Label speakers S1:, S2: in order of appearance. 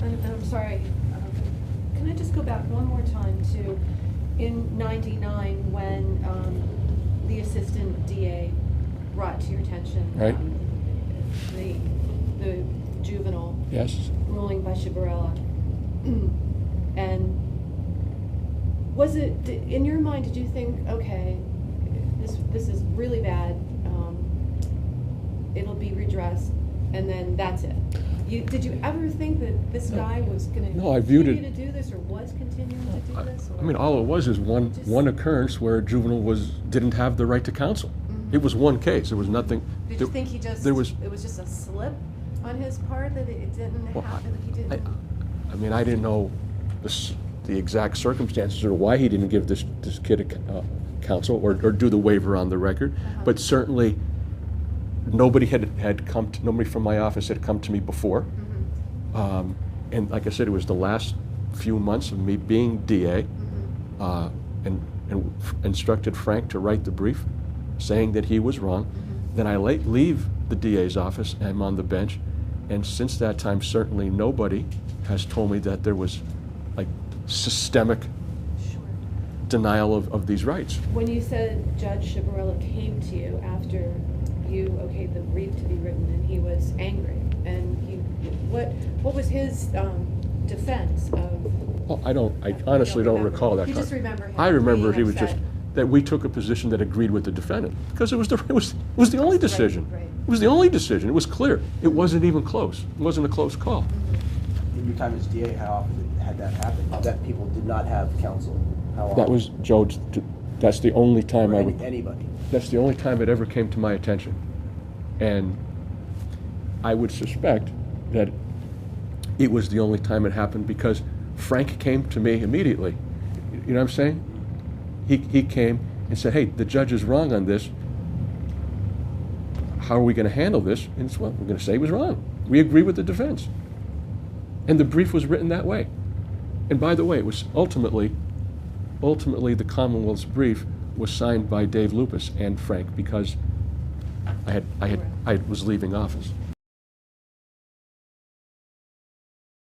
S1: And I'm sorry, can I just go back one more time to in '99 when the assistant DA brought to your attention
S2: Right.
S1: The juvenile
S2: Yes.
S1: ruling by Shibarella, and was it in your mind? Did you think, okay, this is really bad? It'll be redressed, and then that's it. Did you ever think that this guy was going to continue to do this, or was continuing to do this? Or?
S2: I mean, all it was is one occurrence where a juvenile didn't have the right to counsel.
S1: Mm-hmm.
S2: It was one case. There was nothing.
S1: Did you think it was just a slip on his part that it didn't happen? That he didn't.
S2: I mean, I didn't know the exact circumstances or why he didn't give this kid counsel or do the waiver on the record, but certainly. Nobody nobody from my office had come to me before. Mm-hmm. And like I said, it was the last few months of me being DA, and instructed Frank to write the brief saying that he was wrong. Mm-hmm. Then I leave the DA's office and I'm on the bench. And since that time, certainly nobody has told me that there was like systemic denial of these rights.
S1: When you said Judge Shibarella came to you after you okayed the brief to be written, and he was angry, and what was his defense of?
S2: Well, I honestly don't recall that.
S1: You just remember him.
S2: I remember he
S1: being
S2: was
S1: upset.
S2: just that we took a position that agreed with the defendant because it was the only decision.
S1: Right.
S2: It was the only decision. It was clear. It wasn't even close. It wasn't a close call.
S3: In your time as DA, how often had that happened? That people did not have counsel? How often?
S2: That was Joe. That's the only time
S3: anybody.
S2: That's the only time it ever came to my attention. And I would suspect that it was the only time it happened because Frank came to me immediately. You know what I'm saying? He came and said, hey, the judge is wrong on this. How are we going to handle this? And it's, well, we're going to say he was wrong. We agree with the defense. And the brief was written that way. And by the way, it was ultimately the Commonwealth's brief was signed by Dave Lupus and Frank because I was leaving office.